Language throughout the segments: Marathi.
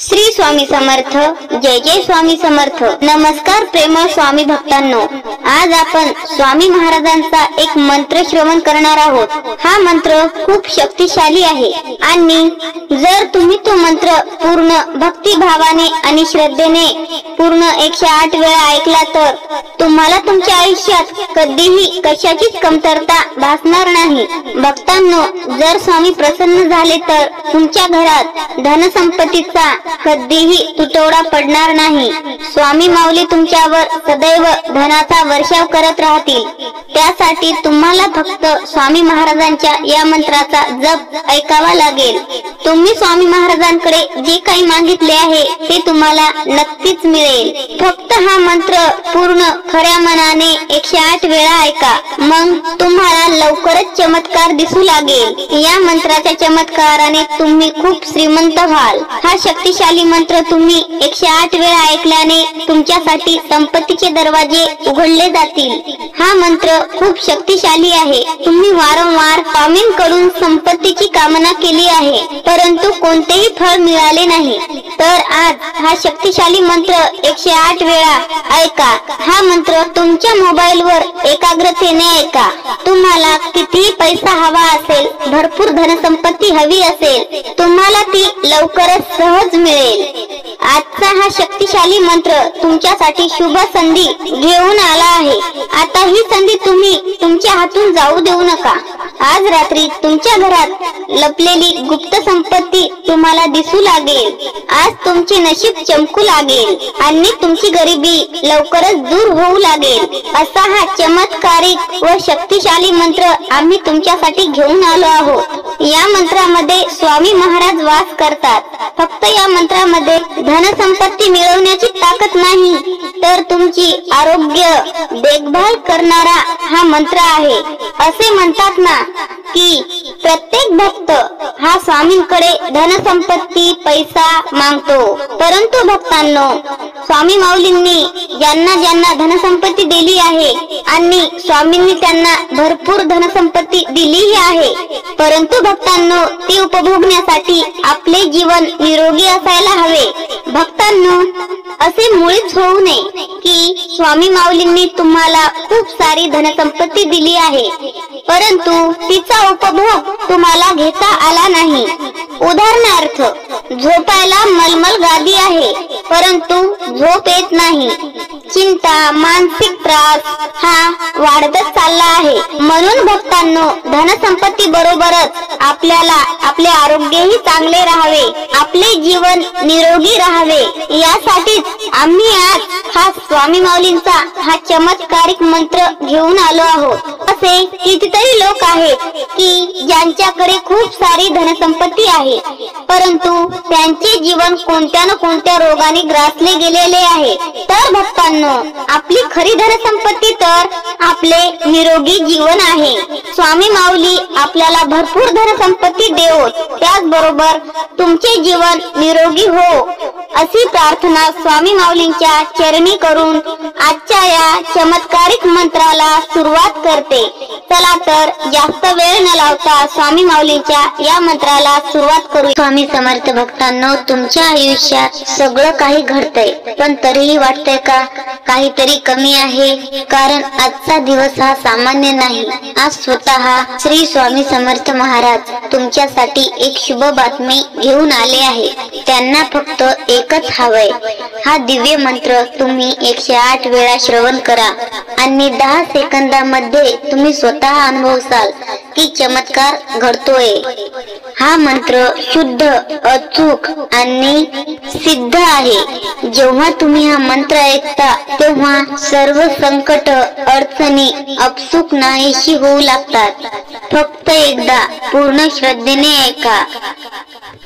श्री स्वामी समर्थ। जय जय स्वामी समर्थ। नमस्कार प्रेमळ स्वामी भक्तांनो, आज आपण स्वामी महाराजांचा एक मंत्र श्रवण करणार आहोत। हा मंत्र खूप शक्तिशाली आहे आणि जर तुम्ही तो मंत्र पूर्ण भक्ती भावाने आणि श्रद्धेने पूर्ण 108 वेळा ऐकला तर तुम्हाला तुमच्या आयुष्यात कधीही कशाचीच कमतरता भासणार नाही। भक्तांनो, जर स्वामी प्रसन्न झाले तर तुमच्या घरात धनसंपत्तीचा कधीही तुटवडा पडणार नाही। स्वामी माऊली तुमच्यावर सदैव धनाचा वर्षाव करत राहतील। त्यासाठी तुम्हाला फक्त स्वामी महाराजांच्या या मंत्राचा जप ऐकावा लागेल। तुम्ही स्वामी महाराजांकडे जे काही मागितले आहे ते तुम्हाला नक्कीच मिळेल। फक्त हा मंत्र पूर्ण खऱ्या मनाने 108 वेळा ऐका, मग तुम्हाला लवकरच चमत्कार दिसू लागेल। या मंत्राच्या चमत्काराने तुम्ही खूप श्रीमंत व्हाल। हा शक्तिशाली मंत्र तुम्ही 108 वेळा ऐकल्याने तुमच्यासाठी संपत्तीचे दरवाजे उघडले जातील। हा मंत्र खूप शक्तिशाली आहे। तुम्ही वारंवार स्वामींकडून संपत्तीची कामना केली आहे, परंतु कोणतेही फळ मिळाले नाही, तर आज हा शक्तिशाली मंत्र 108 वेळा ऐका। हा मंत्र तुमच्या मोबाईलवर एकाग्रतेने ऐका। तुम्हाला कितीही पैसा हवा असेल, भरपूर धनसंपत्ती हवी असेल, तुम्हाला ती लवकरच सहज मिळेल। आजचा हा शक्तिशाली मंत्र तुमच्यासाठी शुभ संधी घेऊन आला आहे। आता ही संधी तुम्ही तुमच्या हातून जाऊ देऊ नका। आज रात्री तुमच्या घरात लपलेली गुप्त संपत्ती तुम्हाला दिसू लागेल। आज तुमचे नशीब चमकू लागेल आणि तुमची गरिबी लवकरच दूर होऊ लागेल। असा हा चमत्कारिक व शक्तिशाली मंत्र आम्ही तुमच्यासाठी घेऊन आलो आहोत। या मंत्रामध्ये स्वामी महाराज वास करतात। फक्त या मंत्रामध्ये धनसंपत्ती मिळवण्याची ताकद नाही, तर तुमची आरोग्य देखभाल करणारा हा मंत्र आहे। असे म्हणतात ना की प्रत्येक भक्त हा स्वामींकडे धनसंपत्ती पैसा मागतो, परंतु भक्तांनो, स्वामी माऊलींनी ज्यांना ज्यांना धनसंपत्ती दिली आहे आणि स्वामींनी त्यांना भरपूर धनसंपत्ती दिलीही आहे, परंतु भक्तांनो, ती उपभोगण्यासाठी आपले जीवन निरोगी असायला हवे। भक्तांनो, असे मुळीच होऊ नये की स्वामी माऊलींनी तुम्हाला खूप सारी धनसंपत्ती दिली आहे, परंतु तिचा उपभोग तुम्हाला घेता आला नाही। उदाहरणार्थ, झोपायला मलमल गादी आहे, परंतु झोप येत नाही। चिंता, मानसिक त्रास हा वाढतच चालला आहे। म्हणून भक्तांनो, धनसंपत्ती बरोबरच आपल्याला आपले आरोग्यही चांगले राहावे, आपले जीवन निरोगी राहावे, यासाठीच आम्ही आज हा स्वामी माऊलींचा हा चमत्कारिक मंत्र घेऊन आलो आहोत। असे कितीतरी लोक आहेत की ज्यांच्याकडे खूप सारी धनसंपत्ती आहे, परंतु त्यांचे जीवन कोणत्या न कोणत्या रोगाने ग्रासले गेलेले आहे। तर भक्तांनो, आपली खरी धनसंपत्ती तर आपले निरोगी जीवन आहे। स्वामी माऊली आपल्याला भरपूर धनसंपत्ती देवो, त्याचबरोबर तुमचे जीवन निरोगी हो, अशी प्रार्थना स्वामी माऊलींच्या चरणी करून आजच्या या चमत्कारिक मंत्राला सुरुवात करते। चला तर जास्त वेळ न लावता स्वामी माऊलींच्या या मंत्राला सुरुवात करू। स्वामी समर्थ भक्तांनो, तुमच्या आयुष्यात सगळं काही घडतंय, पण तरीही वाटतंय का काहीतरी कमी आहे? कारण आजचा दिवस हा सामान्य नाही। आज स्वतः श्री स्वामी समर्थ महाराज तुमच्यासाठी एक शुभ बातमी घेऊन आले आहे। त्यांना फक्त एकच हवंय, हा दिव्य मंत्र तुम्ही 108 वेळा श्रवण करा आणि 10 सेकंदामध्ये तुम्ही स्वतः अनुभवसाल की चमत्कार घडतोय। हा मंत्र शुद्ध, अचूक आणि सिद्ध आहे। जेव्हा तुम्ही हा मंत्र ऐकता तेव्हा सर्व संकट, अडचणी आपसूक नाहीशी होऊ लागतात। फक्त एकदा पूर्ण श्रद्धेने ऐका,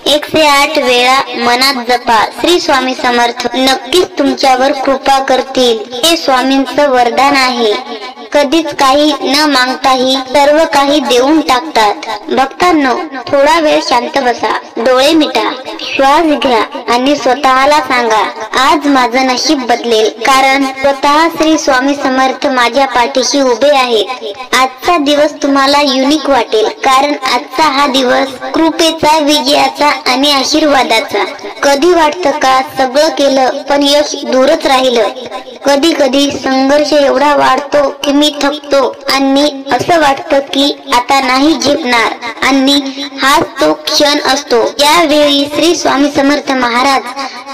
108 वेळा मनात जपा। श्री स्वामी समर्थ नक्कीच तुमच्यावर कृपा करतील, हे स्वामींचं वरदान आहे। कधीच काही न मागताही सर्व काही देऊन टाकतात. भक्तांनो, थोडा वेळ शांत बसा, डोळे मिटा, श्वास घ्या आणि स्वतःला सांगा, आज माझं नशीब बदलेल, कारण स्वतः श्री स्वामी समर्थ माझ्या पाठीशी उभे आहेत. आजचा दिवस तुम्हाला युनिक वाटेल, कारण आजचा हा दिवस कृपेचा, विजयाचा आणि आशीर्वादाचा. कधी वाटतं का सगळं केलं पण यश दूरच राहिलं? कधी कधी संघर्ष एवढा वाढतो की मी थकतो आणि असं वाटतं की आता नाही झेपणार, आणि हाच तो क्षण असतो यावेळी श्री स्वामी समर्थ महाराज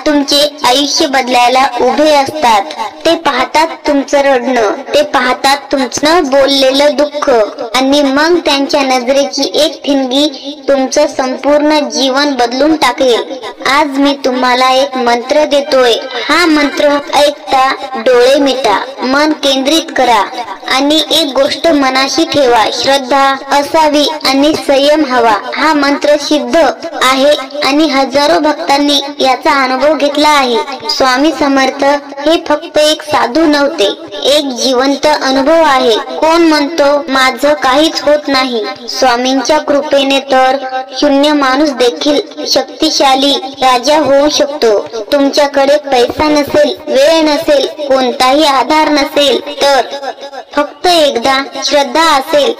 तुमचे आयुष्य बदलायला उभे असतात. ते पाहतात तुमचं रडणं, ते पाहतात तुमचं न बोललेलं दुःख, आणि मग त्यांच्या नजरेची एक ठिणगी तुमचं संपूर्ण जीवन बदलून टाकेल. आज मी तुम्हाला एक मंत्र देतोय. हा मंत्र ऐकता डोळे मिटा, मन केंद्रित करा आणि एक गोष्ट मनाशी ठेवा, श्रद्धा असावी आणि संयम हवा. हा मंत्र सिद्ध आहे आणि हजारो भक्तांनी याचा अनुभव घेतला आहे. स्वामी समर्थ हे फक्त एक साधू नव्हते, एक जिवंत अनुभव आहे. कोण म्हणतो माझं काहीच होत नाही? स्वामींच्या कृपेने तर शून्य माणूस देखील शक्तिशाली राजा होऊ शकतो. तुमच्याकडे पैसा नसेल, वेळ नसेल, कोणताही आधार नसेल, तर फक्त एकदा श्रद्धा असेल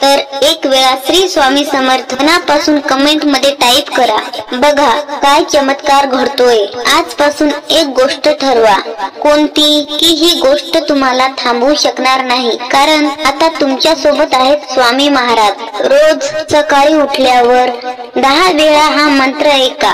तर एक वेळा श्री स्वामी समर्थ मनापासून कमेंट मध्ये टाईप करा. बघा काय चमत्कार घडतोय. आजपासून एक गोष्ट ठरवा, कोणती की ही गोष्ट तुम्हाला थांबवू शकणार नाही, कारण आता तुमच्या सोबत आहेत स्वामी महाराज. रोज सकाळी उठल्यावर 10 वेळा हा मंत्र ऐका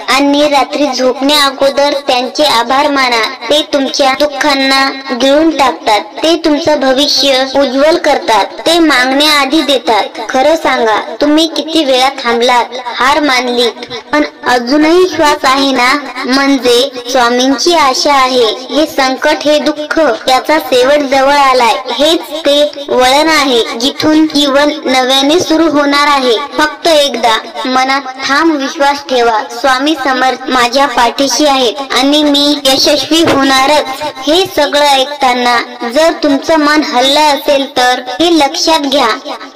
आणि रात्री झोपण्या अगोदर त्यांचे आभार माना. ते तुमच्या दुःखांना गिळून टाकतात, ते तुमचं भविष्य उज्ज्वल करतात, ते मागण्याआधी देतात. खरं सांगा, तुम्ही किती वेळा थांबलात, हार मानलीत, पण अजूनही श्वास आहे ना, म्हणजे स्वामींची आशा आहे. हे संकट, हे दुःख याचा शेवट जवळ आलाय. हेच ते वळण आहे जिथून जीवन नव्याने सुरू होणार आहे. फक्त एकदा मनात ठाम विश्वास ठेवा, स्वामी समर्थ माझ्या पाठीशी आहेत आणि मी यशस्वी होणारच. हे सगळं ऐकताना जर तुमचं मन हललं असेल तर हे लक्षात घ्या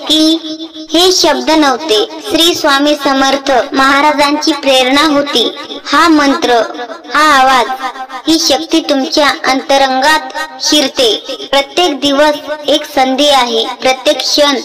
की हे शब्द नव्हते, श्री स्वामी समर्थ महाराजांची प्रेरणा होती. हा मंत्र, हा आवाज, ही शक्ती तुमच्या अंतरंगात शिरते. प्रत्येक दिवस एक संधी आहे, प्रत्येक क्षण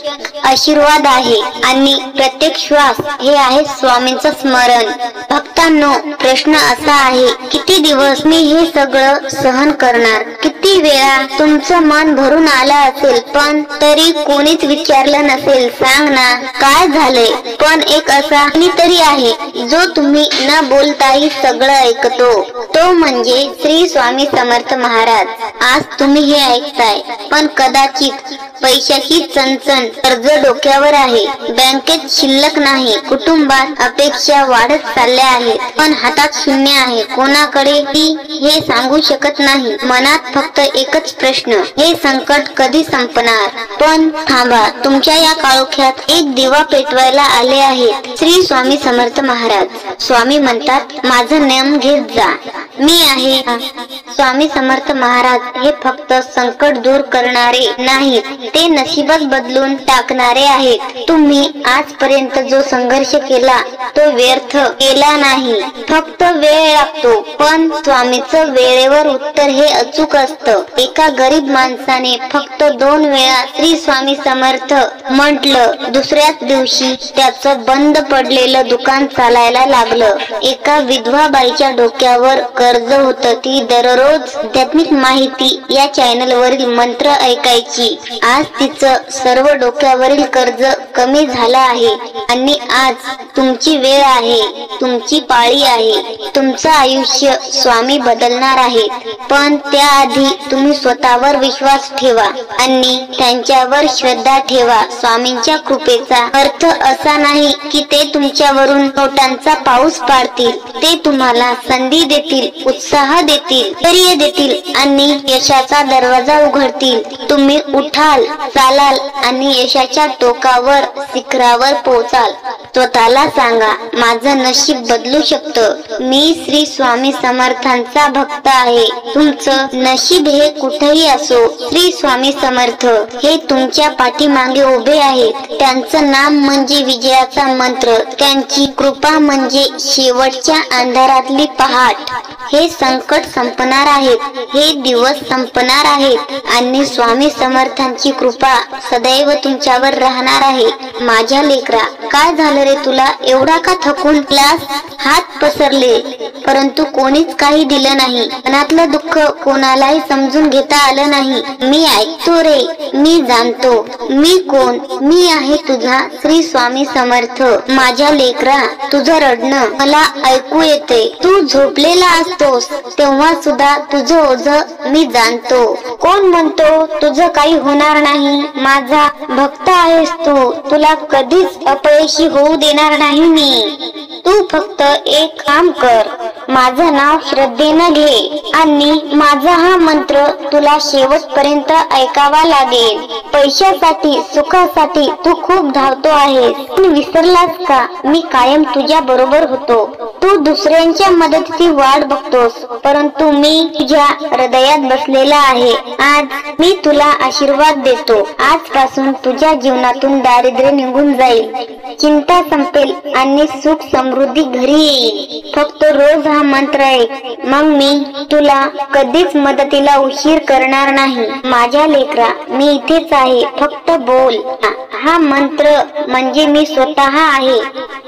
आशीर्वाद आहे आणि प्रत्येक श्वास हे आहे स्वामींचं स्मरण. भक्तांनो, प्रश्न असा आहे, किती दिवस मी हे सगळं सहन करणार? किती वेळा तुमचं मन भरून आलं असेल पण तरी कोणीच विचारलं नसेल, सांग ना काय झालंय? पण एक असा कोणीतरी आहे जो तुम्ही न बोलताही सगळं ऐकतो, तो म्हणजे श्री स्वामी समर्थ महाराज. आज तुम्ही हे ऐकताय, पण कदाचित पैशाची चणचण, कर्ज डोक्यावर आहे, बँकेत शिल्लक नाही, कुटुंबात अपेक्षा वाढत चालल्या आहेत, पण हातात शून्य आहे. कोणाकडे हे सांगू शकत नाही. मनात फक्त एकच प्रश्न, हे संकट कधी संपणार? पण थांबा, तुमच्या या काळोख्यात एक दिवा पेटवायला आले आहेत श्री स्वामी समर्थ महाराज. स्वामी म्हणतात, माझं नाम घेत जा, मी आहे. स्वामी समर्थ महाराज हे फक्त संकट दूर करणारे नाहीत, ते नशीबच बदलून टाकणारे आहेत. तुम्ही आजपर्यंत जो संघर्ष केला तो व्यर्थ केला नाही. फक्त वेळ लागतो, पण स्वामीचं वेळेवर उत्तर हे अचूक असतं. एका गरीब माणसाने फक्त 2 वेळा श्री स्वामी समर्थ म्हटलं, दुसऱ्याच दिवशी त्याचं बंद पडलेलं दुकान चालायला लागलं. एका विधवा बाईच्या डोक्यावर कर्ज होतं. ती दररोज आध्यात्मिक माहिती या चॅनल वरील मंत्र ऐकायची. आज तिचं सर्व डोक्यावरील कर्ज कमी झालं आहे आणि आज तुमची वेळ आहे, तुमची पाळी आहे. तुमचं आयुष्य स्वामी बदलणार आहेत, पण त्याआधी तुम्ही स्वतःवर विश्वास ठेवा आणि त्यांच्यावर श्रद्धा ठेवा. स्वामींच्या कृपेचा अर्थ असा नाही की ते तुमच्यावरून नोटांचा पाऊस पाडतील. ते तुम्हाला संधी देतील, उत्साह देतील, धैर्य देतील आणि यशाचा दरवाजा उघडतील. तुम्ही उठाल चालाल आणि यशाच्या टोकावर शिखरावर पोहोचाल. स्वतःला सांगा, माझं नशीब बदलू शकतं. मी श्री स्वामी समर्थांचा भक्त आहे. तुमचं नशीब हे कुठेही असो, श्री स्वामी समर्थ हे तुमच्या पाठीमागे उभे आहेत. त्यांचं नाम म्हणजे विजयाचा मंत्र. त्यांची कृपा म्हणजे शेवटच्या अंधारातली पहाट. हे संकट संपणार आहेत, हे दिवस संपणार आहेत आणि स्वामी समर्थांची कृपा सदैव तुमच्यावर राहणार आहे. माझ्या लेकरा, काय झालं रे तुला? एवढा का थकून क्लास? हात पसरले परंतु कोणीच काही दिलं नाही. मनातलं दुःख कोणालाही समजून घेता आलं नाही. मी ऐकतो रे, मी जाणतो. मी कोण? मी आहे तुझा श्री स्वामी समर्थ. माझ्या लेकरा, तुझं रडणं मला ऐकू येते. तू झोपलेला असतोस तेव्हा सुद्धा तुझं ओझं मी जाणतो. कोण म्हणतो तुझं काही होणार नाही? माझा भक्त आहेस तू. तुला कधीच अपयशी होऊ देणार नाही मी. तू फक्त एक काम कर, माझं नाव श्रद्धेनं घे आणि माझा हा मंत्र तुला शेवटपर्यंत ऐकावा लागेल. पैशासाठी, सुखासाठी तू खूप धावतो आहेस, पण विसरलास का मी कायम तुझ्या बरोबर होतो. तू दुसऱ्यांच्या मदतीची वाट बघतोस, परंतु मी तुझ्या हृदयात बसलेला आहे. आज मी तुला आशीर्वाद देतो. आजपासून तुझ्या जीवनातून दारिद्र्य निघून जाईल, चिंता संपेल आणि सुख समृद्धी घरी येईल. फक्त रोज हा मंत्र ऐक, मग मी तुला कधीच मदतीला उशीर करणार नाही. माझ्या लेकरा, मी इथेच आहे, फक्त बोल. हा मंत्र म्हणजे मी स्वतः आहे.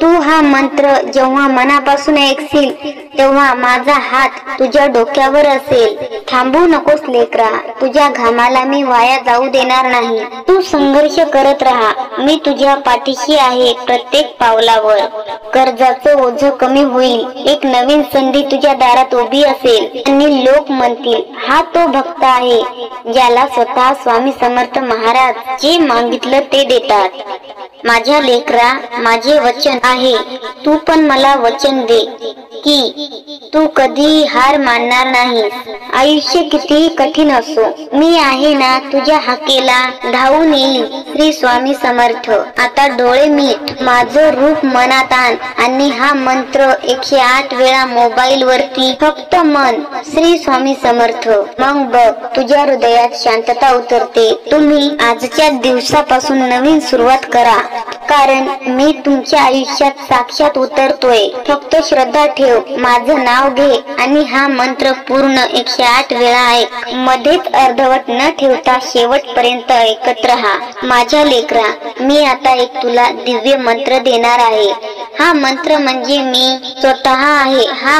तू हा मंत्र जेव्हा मनापासून ऐकशील तेव्हा माझा हात तुझ्या डोक्यावर असेल. थांबू नकोस लेकरा, तुझ्या घामाला मी वाया जाऊ देणार नाही. तू संघर्ष करत राहा, मी तुझ्या पाठीशी आहे प्रत्येक पावलावर. कर्जाचं ओझं कमी होईल, एक नवीन संधी तुझ्या दारात उभी असेल आणि लोक म्हणतील, हा तो भक्त आहे ज्याला स्वतः स्वामी समर्थ महाराज जे मागितलं ते देतात. माझ्या लेकरा, माझे वचन आहे, तू पण मला वचन दे की तू कधी हार मानणार नाहीस. आयुष्य कितीही कठीण असो, मी आहे ना तुझ्या हाकेला धावून येईल. श्री स्वामी समर्थ. आता डोळे मीट, माझं रूप मनात आण आणि हा मंत्र 108 वेळा मोबाईल वरती फक्त मन श्री स्वामी समर्थ. मग बघ तुझ्या हृदयात शांतता उतरते. तुम्ही आजच्या दिवसापासून नवीन सुरुवात करा, कारण मी तुमच्या आयुष्यात साक्षात उतरतोय. फक्त श्रद्धा ठेव, माझं नाव घे आणि हा मंत्र पूर्ण 108 वेळा ऐक. मध्येच अर्धवट न ठेवता शेवटपर्यंत ऐकत राहा. माझ्या लेकरा, मी आता एक तुला दिव्य मंत्र देणार आहे. हा मंत्र म्हणजे मी स्वतः आहे. हा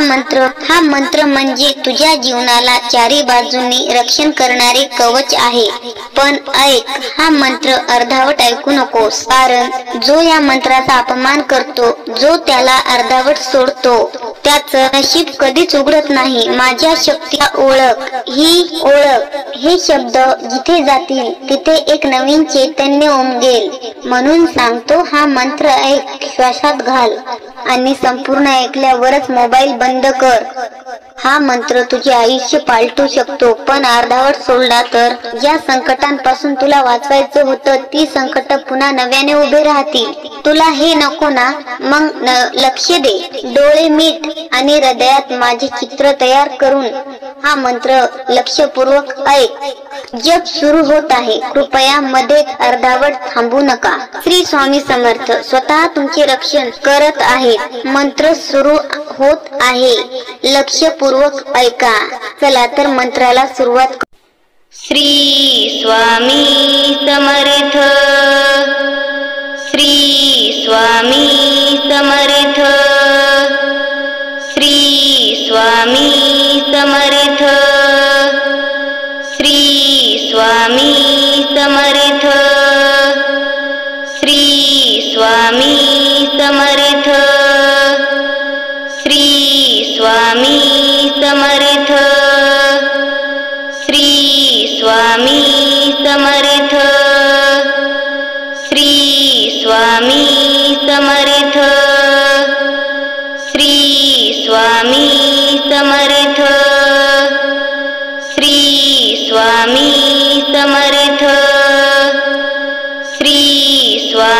मंत्र म्हणजे तुझ्या जीवनाला चारी बाजूंनी रक्षण करणारे कवच आहे. पण ऐक, हा मंत्र अर्धावट ऐकू नकोस, कारण जो या मंत्राचा अपमान करतो, जो त्याला अर्धावट सोडतो, त्याचं नशीब कधीच उघडत नाही. माझ्या शक्तीला ओळख, ही ओळख, हे शब्द जिथे जातील तिथे एक नवीन चैतन्य उमगेल. म्हणून सांगतो, हा मंत्र ऐक, श्वासात घाल आणि संपूर्ण ऐकल्यावरच मोबाईल बंद कर. हा मंत्र तुझे आयुष्य पालटू शकतो, पण अर्धावट सोडला तर ज्या संकटांपासून तुला वाचवायचं होतं ती संकट पुन्हा नव्याने उभे राहतील. तुला हे नको ना? मग लक्ष दे, डोळे मीट आणि हृदयात माझे चित्र तयार करून हा मंत्र लक्षपूर्वक ऐक. जप सुरू होत आहे, कृपया मध्ये अर्धावट थांबू नका. श्री स्वामी समर्थ स्वतः तुमचे रक्षण करत आहेत. मंत्र सुरू होत आहे, लक्षपूर्वक ऐका. चला तर मंत्राला सुरुवात. श्री स्वामी समर्थ, श्री स्वामी समर्थ, श्री स्वामी समर्थ, श्री स्वामी समर्थ, श्री स्वामी समर्थ, श्री स्वामी समर्थ, श्री स्वामी समर्थ, श्री स्वामी समर्थ, श्री स्वामी समर्थ, श्री स्वामी समर्थ.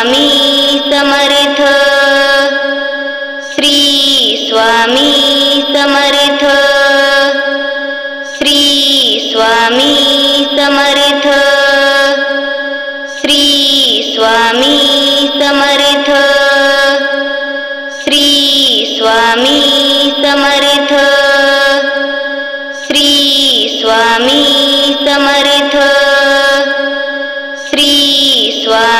स्वामी समर्थ, श्री स्वामी समर्थ, श्री स्वामी समर्थ, श्री स्वामी समर्थ, श्री स्वामी समर्थ, श्री स्वामी समर्थ, श्री स्वामी